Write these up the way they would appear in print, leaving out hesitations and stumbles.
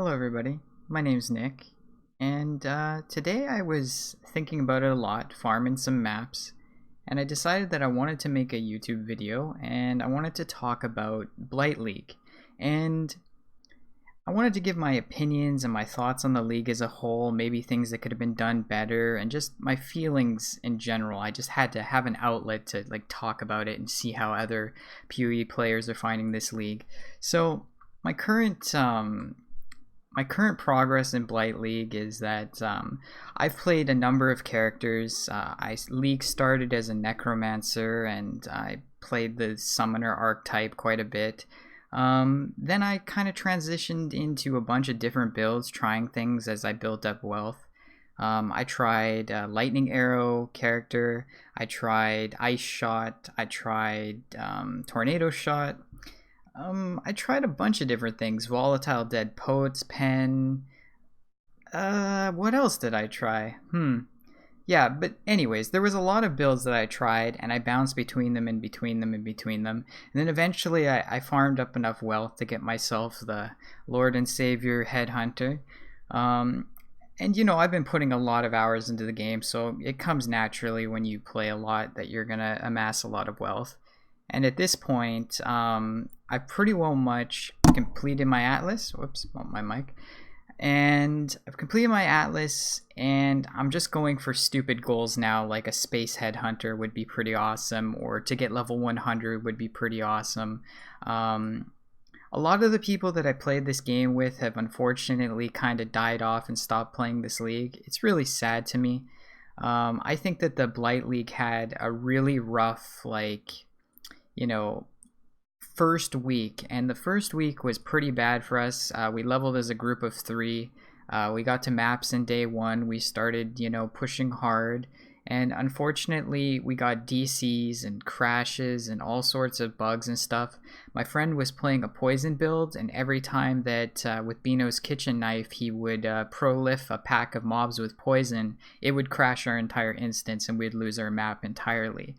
Hello, everybody. My name's Nick, and today I was thinking about it a lot, farming some maps, and I decided that I wanted to make a YouTube video, and I wanted to talk about Blight League. And I wanted to give my opinions and my thoughts on the league as a whole, maybe things that could have been done better, and just my feelings in general. I just had to have an outlet to talk about it and see how other PoE players are finding this league. So my current progress in Blight League is that I've played a number of characters. League started as a necromancer, and I played the summoner archetype quite a bit. Then I kind of transitioned into a bunch of different builds, trying things as I built up wealth. I tried lightning arrow character, I tried ice shot, I tried tornado shot. I tried a bunch of different things. Volatile Dead Poet's Pen. What else did I try? Yeah, but anyways, there was a lot of builds that I tried, and I bounced between them and between them and between them. And then eventually I farmed up enough wealth to get myself the Lord and Savior Headhunter. And you know, I've been putting a lot of hours into the game, so it comes naturally when you play a lot that you're going to amass a lot of wealth. And at this point, I've pretty well much completed my atlas. Whoops, my mic. And I've completed my atlas, and I'm just going for stupid goals now, like a space headhunter would be pretty awesome, or to get level 100 would be pretty awesome. A lot of the people that I played this game with have unfortunately kind of died off and stopped playing this league. It's really sad to me. I think that the Blight League had a really rough, first week, and the first week was pretty bad for us. We leveled as a group of 3. We got to maps in day 1. We started, pushing hard, and unfortunately we got DCs and crashes and all sorts of bugs and stuff. My friend was playing a poison build, and every time that with Bino's kitchen knife he would prolif a pack of mobs with poison, it would crash our entire instance and we'd lose our map entirely.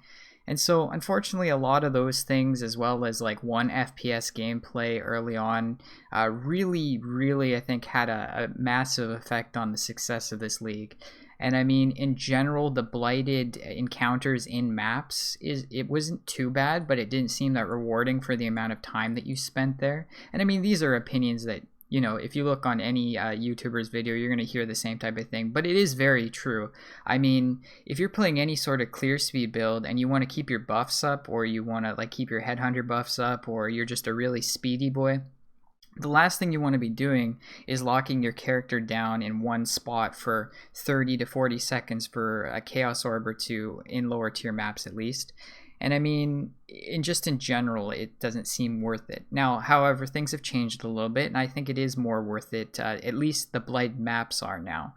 And so, unfortunately, a lot of those things, as well as 1 FPS gameplay early on, really, I think, had a massive effect on the success of this league. And I mean, in general, the blighted encounters in maps, it wasn't too bad, but it didn't seem that rewarding for the amount of time that you spent there. And I mean, these are opinions that, if you look on any YouTuber's video, you're going to hear the same type of thing. But it is very true. I mean, if you're playing any sort of clear speed build and you want to keep your buffs up, or you want to keep your headhunter buffs up, or you're just a really speedy boy, the last thing you want to be doing is locking your character down in one spot for 30 to 40 seconds for a chaos orb or two in lower tier maps at least. And I mean, in general, it doesn't seem worth it. Now, however, things have changed a little bit, and I think it is more worth it. At least the blighted maps are now.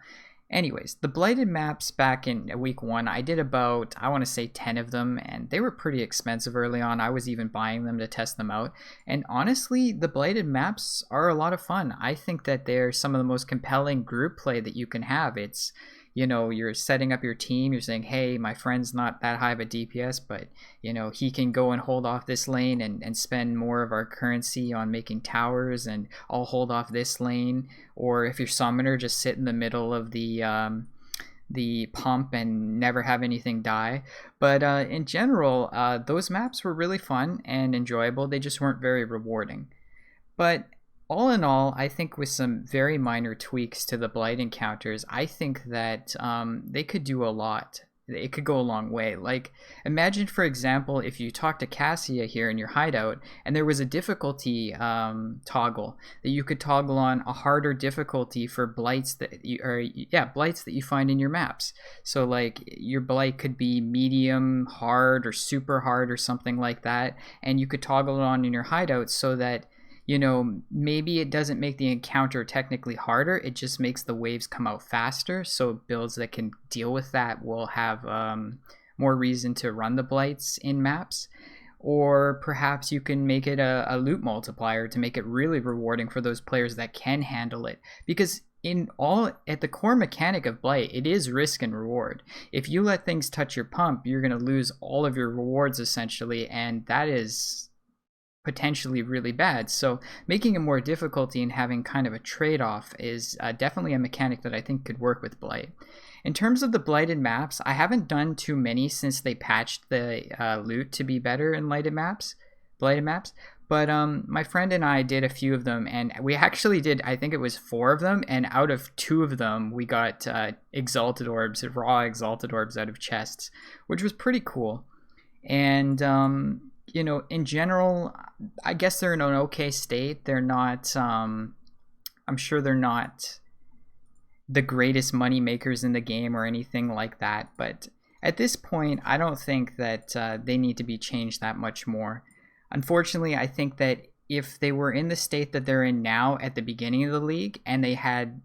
Anyways, the blighted maps back in week 1, I did about, I want to say 10 of them, and they were pretty expensive early on. I was even buying them to test them out. And honestly, the blighted maps are a lot of fun. I think that they're some of the most compelling group play that you can have. It's, you're setting up your team, you're saying, hey, my friend's not that high of a DPS, but he can go and hold off this lane and spend more of our currency on making towers, and I'll hold off this lane. Or if your summoner, just sit in the middle of the pump and never have anything die. But in general, those maps were really fun and enjoyable. They just weren't very rewarding. But all in all, I think with some very minor tweaks to the blight encounters, I think that they could do a lot. It could go a long way. Imagine, for example, if you talk to Cassia here in your hideout, and there was a difficulty toggle that you could toggle on a harder difficulty for blights that you find in your maps. So your blight could be medium hard or super hard or something like that, and you could toggle it on in your hideout so that maybe it doesn't make the encounter technically harder, it just makes the waves come out faster, so builds that can deal with that will have more reason to run the blights in maps. Or perhaps you can make it a loot multiplier to make it really rewarding for those players that can handle it, because at the core mechanic of Blight, it is risk and reward. If you let things touch your pump, you're going to lose all of your rewards essentially, and that is potentially really bad. So making it more difficulty and having kind of a trade-off is definitely a mechanic that I think could work with Blight. In terms of the blighted maps, I haven't done too many since they patched the loot to be better in blighted maps. But my friend and I did a few of them, and we actually did, I think it was 4 of them, and out of 2 of them, we got exalted orbs, raw exalted orbs out of chests, which was pretty cool. And you know, in general, I guess they're in an okay state. They're not, I'm sure they're not the greatest money makers in the game or anything like that. But at this point, I don't think that they need to be changed that much more. Unfortunately, I think that if they were in the state that they're in now at the beginning of the league, and they had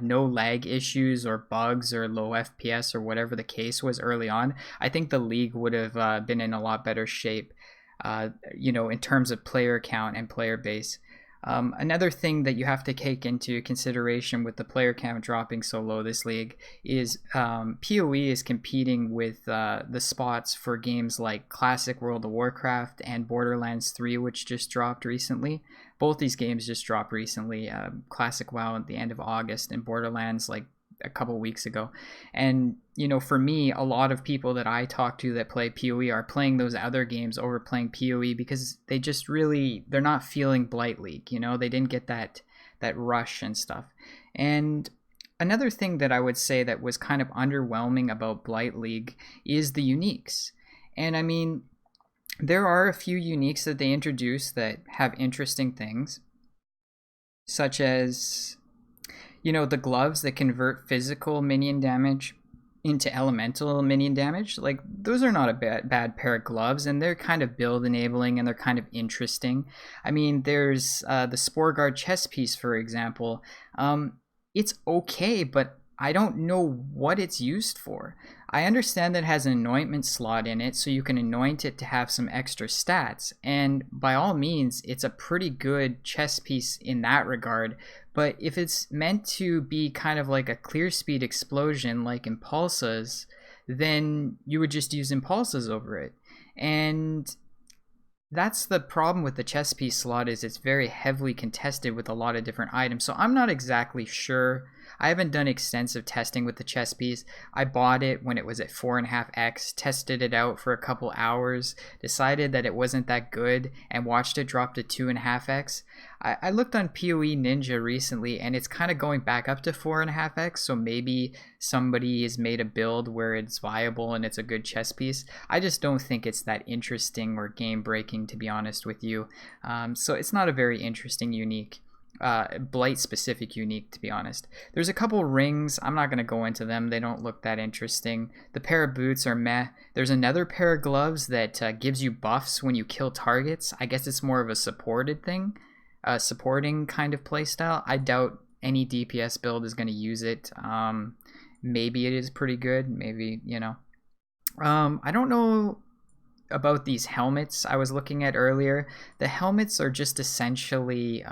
no lag issues or bugs or low FPS or whatever the case was early on, I think the league would have been in a lot better shape, you know, in terms of player count and player base. Another thing that you have to take into consideration with the player count dropping so low this league is PoE is competing with the spots for games like Classic World of Warcraft and Borderlands 3, which just dropped recently. Both these games just dropped recently. Classic WoW at the end of August and Borderlands like a couple weeks ago. And you know, for me, a lot of people that I talk to that play PoE are playing those other games over playing PoE because they just really, they're not feeling Blight League, you know, they didn't get that rush and stuff. And another thing that I would say that was kind of underwhelming about Blight League is the uniques. And I mean, there are a few uniques that they introduced that have interesting things, such as, you know, the gloves that convert physical minion damage into elemental minion damage. Like, those are not a bad pair of gloves, and they're kind of build enabling and they're kind of interesting. I mean, there's the Spore Guard chest piece, for example. It's okay, but I don't know what it's used for. I understand that it has an anointment slot in it, so you can anoint it to have some extra stats, and by all means, it's a pretty good chess piece in that regard. But if it's meant to be kind of like a clear speed explosion like Impulsas, then you would just use Impulsas over it. And that's the problem with the chess piece slot, is it's very heavily contested with a lot of different items. So I'm not exactly sure. I haven't done extensive testing with the chess piece. I bought it when it was at 4.5x, tested it out for a couple hours, decided that it wasn't that good, and watched it drop to 2.5x. I looked on PoE Ninja recently, and it's kind of going back up to 4.5x, so maybe somebody has made a build where it's viable and it's a good chess piece. I just don't think it's that interesting or game-breaking, to be honest with you. So it's not a very interesting unique. Blight specific unique, to be honest. There's a couple rings. I'm not going to go into them. They don't look that interesting. The pair of boots are meh. There's another pair of gloves that gives you buffs when you kill targets. I guess it's more of a supported thing, supporting kind of playstyle. I doubt any DPS build is going to use it. Maybe it is pretty good. Maybe, you know. I don't know about these helmets I was looking at earlier. The helmets are just essentially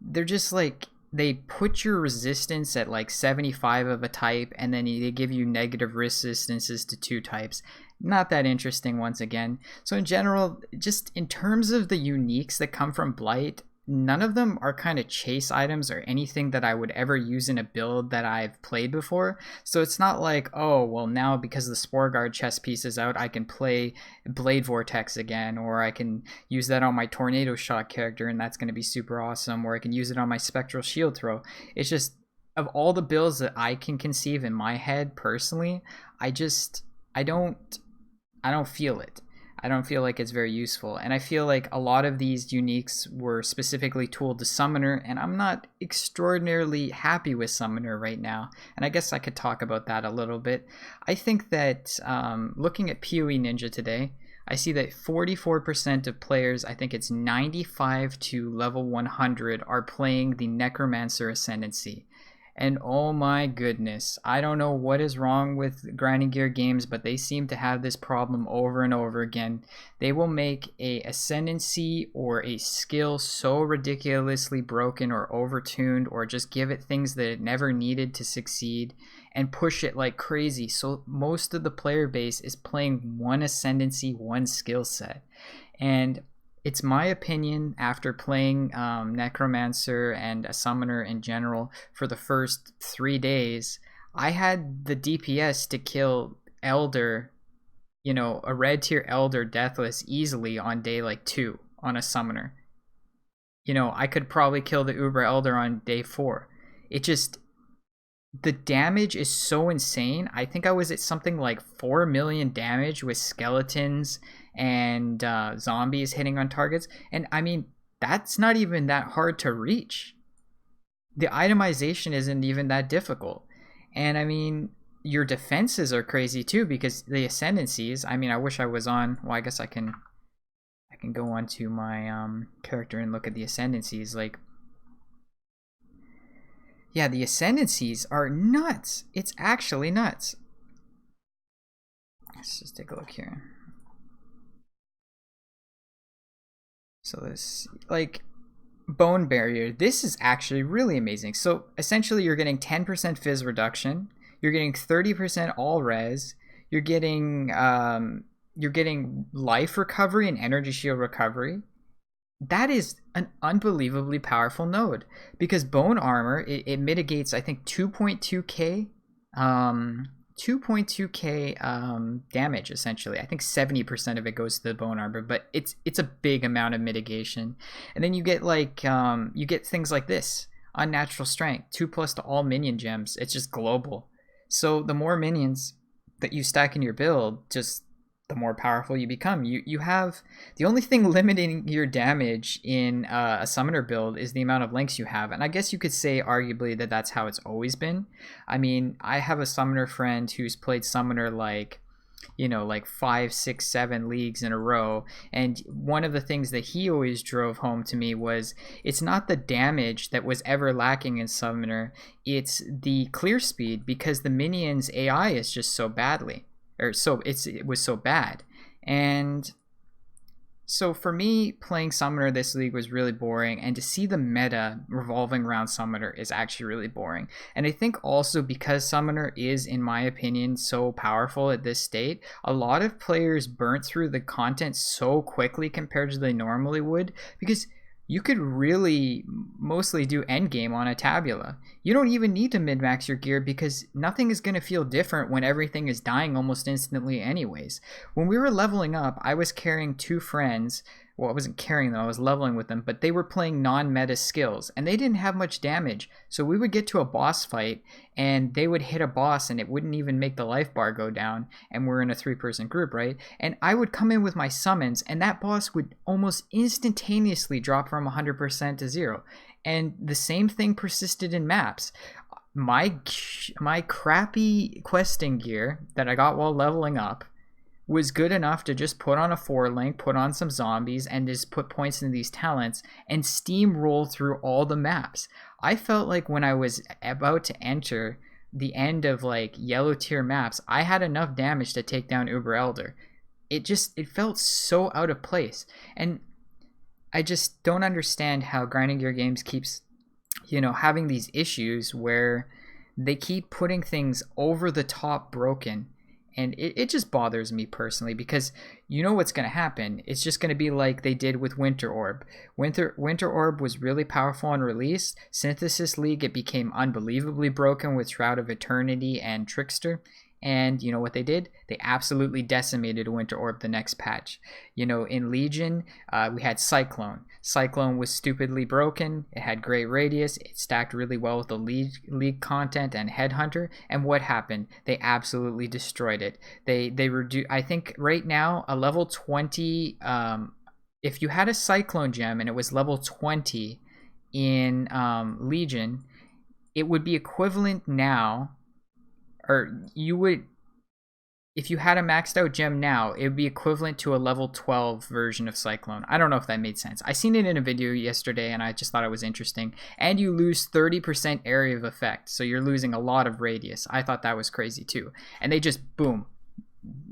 they're just like, they put your resistance at like 75 of a type, and then they give you negative resistances to 2 types. Not that interesting, once again. So in general, just in terms of the uniques that come from Blight, none of them are kind of chase items or anything that I would ever use in a build that I've played before. So it's not like, oh, well, now because the Spore Guard chest piece is out, I can play Blade Vortex again, or I can use that on my Tornado Shot character and that's going to be super awesome, or I can use it on my Spectral Shield Throw. It's just, of all the builds that I can conceive in my head personally, I don't feel it. I don't feel like it's very useful, and I feel like a lot of these uniques were specifically tooled to Summoner, and I'm not extraordinarily happy with Summoner right now, and I guess I could talk about that a little bit. I think that looking at PoE Ninja today, I see that 44% of players, I think it's 95 to level 100, are playing the Necromancer Ascendancy. And oh my goodness, I don't know what is wrong with Grinding Gear games, but they seem to have this problem over and over again. They will make a ascendancy or a skill so ridiculously broken or overtuned, or just give it things that it never needed to succeed, and push it like crazy. So most of the player base is playing one ascendancy, one skill set. And it's my opinion, after playing Necromancer and a Summoner in general for the first 3 days, I had the DPS to kill Elder, a red tier Elder Deathless easily on day like 2 on a Summoner. I could probably kill the Uber Elder on day 4. It just, the damage is so insane. I think I was at something like 4 million damage with skeletons and zombies hitting on targets. And I mean, that's not even that hard to reach. The itemization isn't even that difficult. And I mean, your defenses are crazy too, because the ascendancies, I mean, I wish I was on, well, I guess I can go onto my character and look at the ascendancies. Like, yeah, the ascendancies are nuts. It's actually nuts. Let's just take a look here. So this, like, bone barrier, this is actually really amazing. So essentially you're getting 10% fizz reduction, you're getting 30% all res, you're getting life recovery and energy shield recovery. That is an unbelievably powerful node, because bone armor, it mitigates, I think, 2.2k damage essentially. I think 70% of it goes to the bone armor, but it's a big amount of mitigation. And then you get like you get things like this: unnatural strength, 2+ to all minion gems. It's just global. So the more minions that you stack in your build, just the more powerful you become. You have, the only thing limiting your damage in a summoner build is the amount of links you have, and I guess you could say arguably that that's how it's always been. I mean, I have a summoner friend who's played summoner like 5, 6, 7 leagues in a row, and one of the things that he always drove home to me was, it's not the damage that was ever lacking in summoner, it's the clear speed, because the minions AI is just so badly, or so it was so bad. And so for me, playing Summoner this league was really boring, and to see the meta revolving around Summoner is actually really boring. And I think also because Summoner is, in my opinion, so powerful at this state, a lot of players burnt through the content so quickly compared to they normally would, because you could really mostly do endgame on a tabula. You don't even need to min-max your gear, because nothing is going to feel different when everything is dying almost instantly anyways. When we were leveling up, I was carrying 2 friends. Well, I wasn't carrying them, I was leveling with them, but they were playing non-meta skills, and they didn't have much damage. So we would get to a boss fight, and they would hit a boss, and it wouldn't even make the life bar go down, and we're in a 3-person group, right? And I would come in with my summons, and that boss would almost instantaneously drop from 100% to 0. And the same thing persisted in maps. My crappy questing gear that I got while leveling up was good enough to just put on a 4-link, put on some zombies, and just put points in these talents and steamroll through all the maps. I felt like when I was about to enter the end of like yellow tier maps, I had enough damage to take down Uber Elder. It felt so out of place. And I just don't understand how Grinding Gear Games keeps, having these issues where they keep putting things over the top broken. And it just bothers me personally, because you know what's going to happen. It's just going to be like they did with Winter Orb. Winter Orb was really powerful on release. Synthesis League, it became unbelievably broken with Shroud of Eternity and Trickster. And you know what they did? They absolutely decimated Winter Orb the next patch. In Legion, we had Cyclone. Cyclone was stupidly broken. It had great radius. It stacked really well with the League content and Headhunter. And what happened? They absolutely destroyed it. They reduced. I think right now a level 20. If you had a Cyclone gem and it was level 20 in Legion, it would be equivalent now. Or you would, if you had a maxed out gem now, it would be equivalent to a level 12 version of Cyclone. I don't know if that made sense. I seen it in a video yesterday and I just thought it was interesting. And you lose 30% area of effect, so you're losing a lot of radius. I thought that was crazy too. And they just, boom,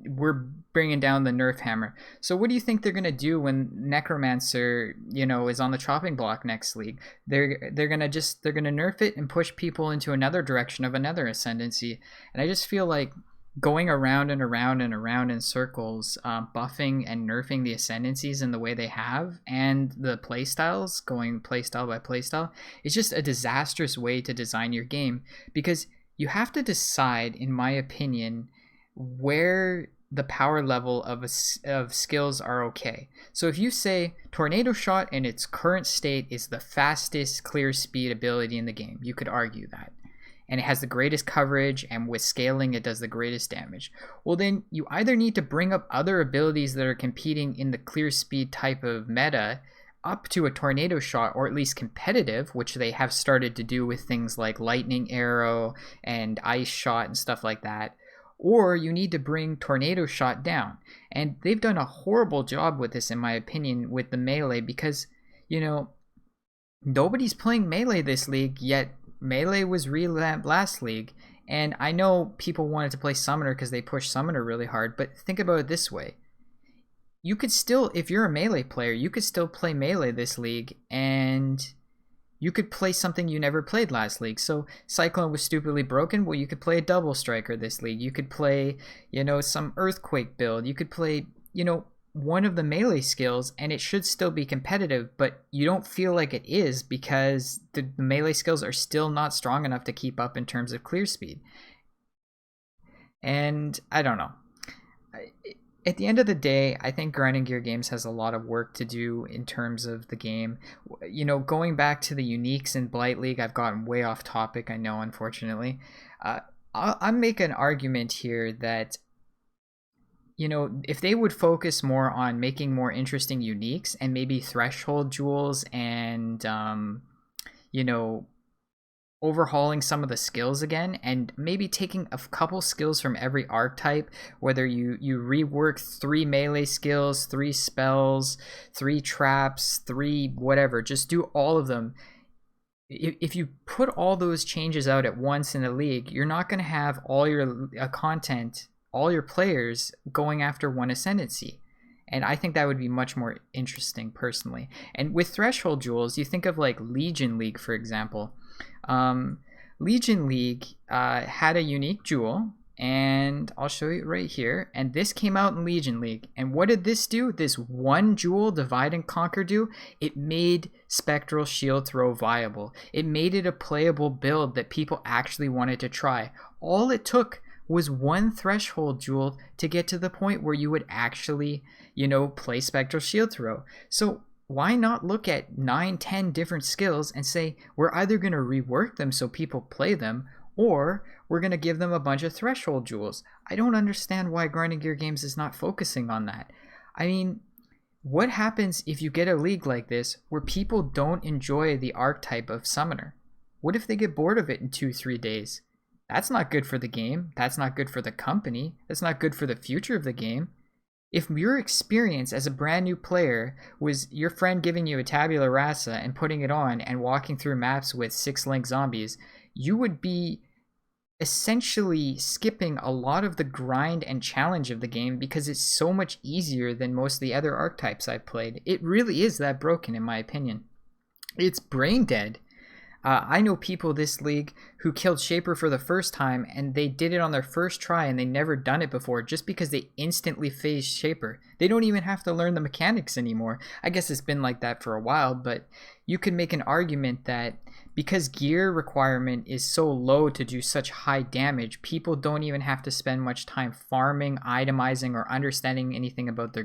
we're bringing down the nerf hammer. So what do you think they're gonna do when Necromancer, is on the chopping block next league? They're gonna nerf it and push people into another direction of another ascendancy. And I just feel like going around and around and around in circles, buffing and nerfing the ascendancies in the way they have, and the playstyles, going playstyle by playstyle, is just a disastrous way to design your game, because you have to decide, in my opinion, where the power level of skills are okay. So if you say Tornado Shot in its current state is the fastest clear speed ability in the game, you could argue that. And it has the greatest coverage, and with scaling it does the greatest damage. Well, then you either need to bring up other abilities that are competing in the clear speed type of meta up to a Tornado Shot, or at least competitive, which they have started to do with things like Lightning Arrow and Ice Shot and stuff like that, or you need to bring Tornado Shot down. And they've done a horrible job with this, in my opinion, with the melee, because, you know, nobody's playing melee this league, yet melee was revamped last league. And I know people wanted to play Summoner because they pushed Summoner really hard, but think about it this way. You could still, if you're a melee player, you could still play melee this league, and you could play something you never played last league. So Cyclone was stupidly broken. Well, you could play a Double Striker this league. You could play, you know, some Earthquake build. You could play, you know, one of the melee skills, and it should still be competitive, but you don't feel like it is because the melee skills are still not strong enough to keep up in terms of clear speed. And I don't know. At the end of the day, I think Grinding Gear Games has a lot of work to do in terms of the game. You know, going back to the uniques in Blight League, I've gotten way off topic, I know, unfortunately. I'll make an argument here that, you know, if they would focus more on making more interesting uniques and maybe threshold jewels and, you know, overhauling some of the skills again, and maybe taking a couple skills from every archetype, whether you rework 3 melee skills, 3 spells, 3 traps, 3 whatever, just do all of them. If you put all those changes out at once in a league, you're not going to have all your content, all your players going after one ascendancy. And I think that would be much more interesting personally. And with threshold jewels, you think of like Legion League, for example. Legion League had a unique jewel, and I'll show you right here. And this came out in Legion League. And what did this do? This one jewel, Divide and Conquer, do? It made Spectral Shield Throw viable. It made it a playable build that people actually wanted to try. All it took was one threshold jewel to get to the point where you would actually, you know, play Spectral Shield Throw. So why not look at 9-10 different skills and say, we're either going to rework them so people play them, or we're going to give them a bunch of threshold jewels. I don't understand why Grinding Gear Games is not focusing on that. I mean, what happens if you get a league like this where people don't enjoy the archetype of Summoner? What if they get bored of it in 2-3 days? That's not good for the game. That's not good for the company. That's not good for the future of the game. If your experience as a brand new player was your friend giving you a tabula rasa and putting it on and walking through maps with 6-link zombies, you would be essentially skipping a lot of the grind and challenge of the game because it's so much easier than most of the other archetypes I've played. It really is that broken, in my opinion. It's brain dead. I know people this league who killed Shaper for the first time, and they did it on their first try, and they never done it before just because they instantly phased Shaper. They don't even have to learn the mechanics anymore. I guess it's been like that for a while, but you could make an argument that because gear requirement is so low to do such high damage, people don't even have to spend much time farming, itemizing, or understanding anything about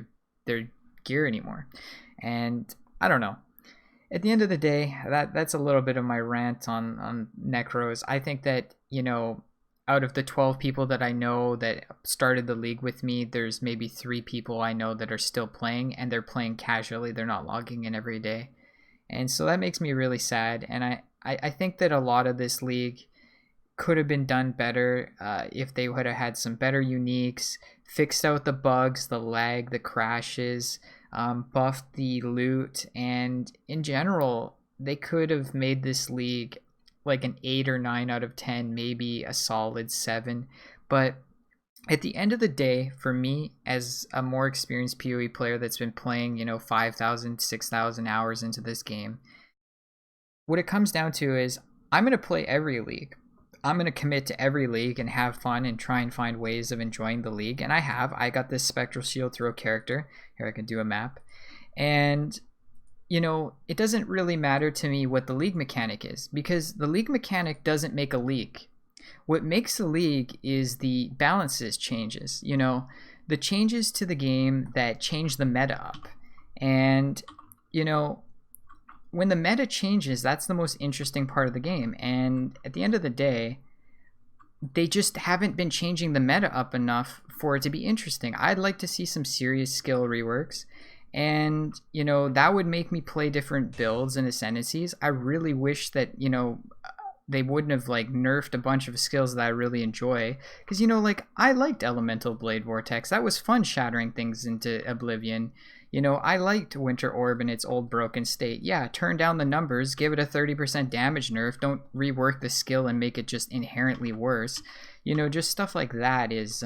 their gear anymore. And I don't know. At the end of the day, that's a little bit of my rant on Necros. I think that, you know, out of the 12 people that I know that started the league with me, there's maybe 3 people I know that are still playing, and they're playing casually. They're not logging in every day. And so that makes me really sad. And I think that a lot of this league could have been done better if they would have had some better uniques, fixed out the bugs, the lag, the crashes, buffed the loot, and in general, they could have made this league like an 8 or 9 out of 10, maybe a solid 7. But at the end of the day, for me, as a more experienced PoE player that's been playing, you know, 5,000, 6,000 hours into this game, what it comes down to is I'm going to play every league. I'm going to commit to every league and have fun and try and find ways of enjoying the league. And I have. I got this Spectral Shield throw character. Here I can do a map. And, you know, it doesn't really matter to me what the league mechanic is, because the league mechanic doesn't make a league. What makes a league is the balances changes, you know, the changes to the game that change the meta up. And, you know, when the meta changes, that's the most interesting part of the game. And at the end of the day, they just haven't been changing the meta up enough for it to be interesting. I'd like to see some serious skill reworks. And, you know, that would make me play different builds and ascendancies. I really wish that, you know, they wouldn't have like nerfed a bunch of skills that I really enjoy. Because, you know, like I liked Elemental Blade Vortex. That was fun, shattering things into oblivion. You know, I liked Winter Orb in its old broken state. Yeah, turn down the numbers, give it a 30% damage nerf, don't rework the skill and make it just inherently worse. You know, just stuff like that is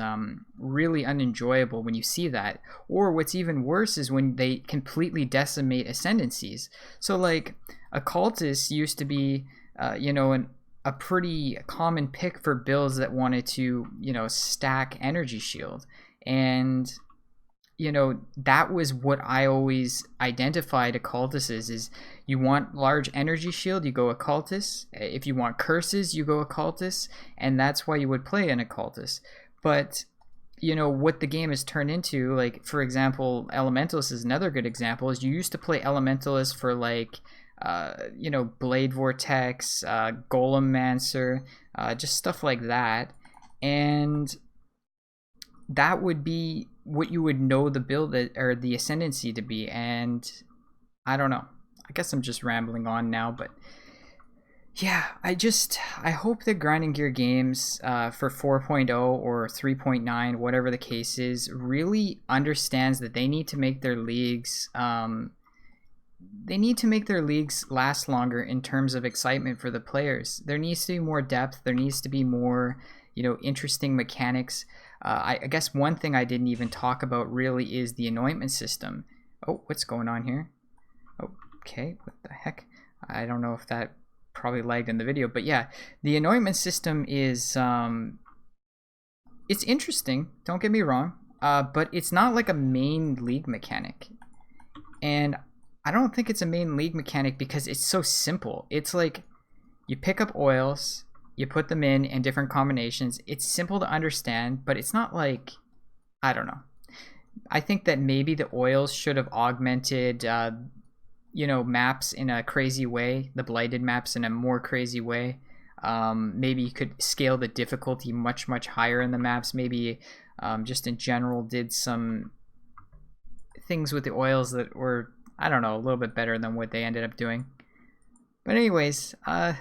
really unenjoyable when you see that. Or what's even worse is when they completely decimate ascendancies. So like, Occultist used to be, you know, a pretty common pick for builds that wanted to, you know, stack Energy Shield. And, you know, that was what I always identified Occultist as, is you want large Energy Shield, you go Occultist. If you want curses, you go Occultist. And that's why you would play an Occultist. But, you know, what the game has turned into, like, for example, Elementalist is another good example, is you used to play Elementalist for, like, you know, Blade Vortex, Golem Mancer, just stuff like that. And that would be what you would know the build or the ascendancy to be. And I don't know, I guess I'm just rambling on now, but yeah, I hope the Grinding Gear games for 4.0 or 3.9, whatever the case is, really understands that they need to make their leagues last longer in terms of excitement for the players. There needs to be more depth, there needs to be more, you know, interesting mechanics. I guess one thing I didn't even talk about really is the anointment system. Oh, what's going on here? Oh, okay, what the heck? I don't know if that probably lagged in the video, but yeah, the anointment system is, it's interesting, don't get me wrong, but it's not like a main league mechanic. And I don't think it's a main league mechanic because it's so simple. It's like you pick up oils, you put them in different combinations. It's simple to understand, but it's not like, I don't know. I think that maybe the oils should have augmented, you know, maps in a crazy way, the blighted maps in a more crazy way. Maybe you could scale the difficulty much, much higher in the maps. Maybe just in general did some things with the oils that were, I don't know, a little bit better than what they ended up doing. But anyways,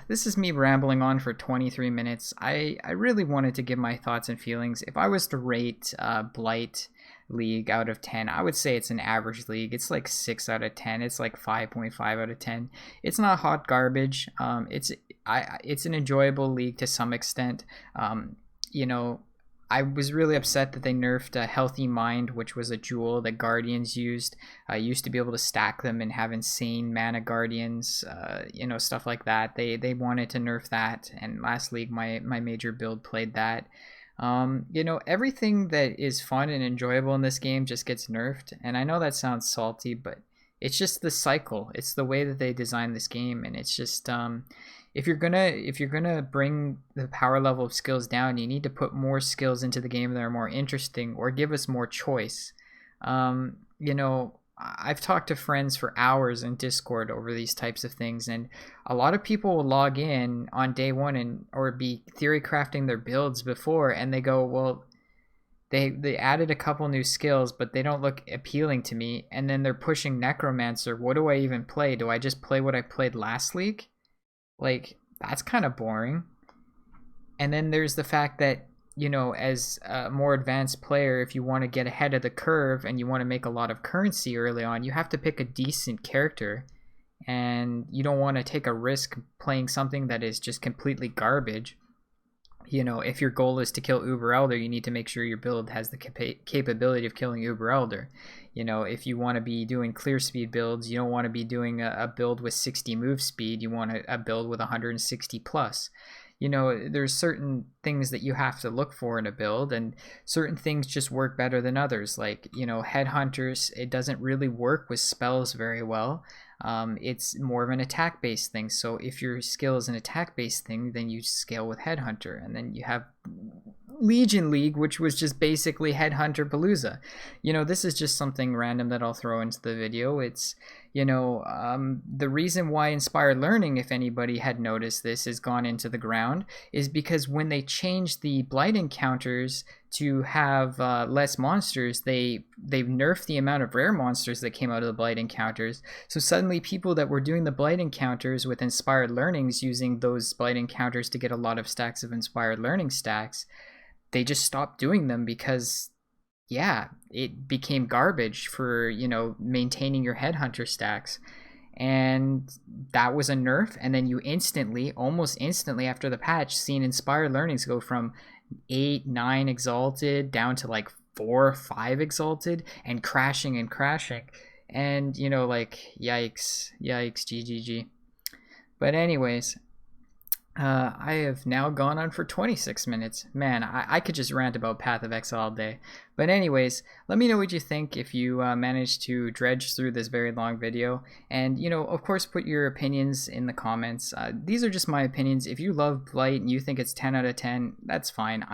this is me rambling on for 23 minutes. I really wanted to give my thoughts and feelings. If I was to rate Blight League out of 10, I would say it's an average league. It's like 6 out of 10. It's like 5.5 out of 10. It's not hot garbage. It's an enjoyable league to some extent. You know, I was really upset that they nerfed Healthy Mind, which was a jewel that Guardians used. I used to be able to stack them and have insane mana Guardians, you know, stuff like that. They wanted to nerf that, and last league my major build played that. You know, everything that is fun and enjoyable in this game just gets nerfed, and I know that sounds salty, but it's just the cycle. It's the way that they design this game, and it's just if you're gonna bring the power level of skills down, you need to put more skills into the game that are more interesting, or give us more choice. You know, I've talked to friends for hours in Discord over these types of things, and a lot of people will log in on day one and or be theory crafting their builds before, and they go, well, they added a couple new skills, but they don't look appealing to me. And then they're pushing Necromancer. What do I even play? Do I just play what I played last league? Like, that's kind of boring. And then there's the fact that, you know, as a more advanced player, if you want to get ahead of the curve and you want to make a lot of currency early on, you have to pick a decent character. And you don't want to take a risk playing something that is just completely garbage. You know, if your goal is to kill Uber Elder, you need to make sure your build has the capability of killing Uber Elder. You know, if you want to be doing clear speed builds, you don't want to be doing a build with 60 move speed. You want a build with 160 plus. you know, there's certain things that you have to look for in a build, and certain things just work better than others. Like, you know, Headhunters, it doesn't really work with spells very well. It's more of an attack-based thing. So if your skill is an attack-based thing, then you scale with Headhunter, and then you have Legion League, which was just basically Headhunter Palooza. You know, this is just something random that I'll throw into the video. It's, you know, the reason why Inspired Learning, if anybody had noticed this, has gone into the ground is because when they changed the Blight encounters to have less monsters, they've nerfed the amount of rare monsters that came out of the Blight encounters. So suddenly people that were doing the Blight encounters with Inspired Learnings, using those Blight encounters to get a lot of stacks of Inspired Learning stacks, they just stopped doing them because, yeah, it became garbage for, you know, maintaining your Headhunter stacks. And that was a nerf, and then you instantly, almost instantly after the patch, seen Inspired Learnings go from 8, 9 exalted down to like 4 or 5 exalted, and crashing and crashing. And, you know, like, yikes, GGG. But anyways, I have now gone on for 26 minutes. Man, I could just rant about Path of Exile all day. But anyways, let me know what you think if you managed to dredge through this very long video. And, you know, of course, put your opinions in the comments. These are just my opinions. If you love Blight and you think it's 10 out of 10, that's fine.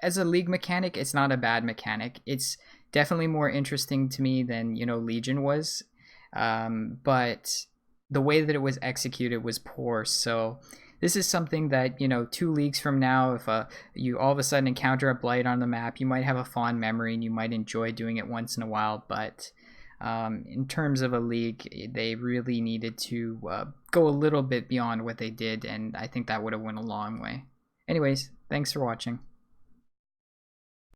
As a League mechanic, it's not a bad mechanic. It's definitely more interesting to me than, you know, Legion was. But the way that it was executed was poor, so this is something that, you know, 2 leagues from now, if you all of a sudden encounter a Blight on the map, you might have a fond memory and you might enjoy doing it once in a while. But in terms of a league, they really needed to go a little bit beyond what they did, and I think that would have went a long way. Anyways, thanks for watching.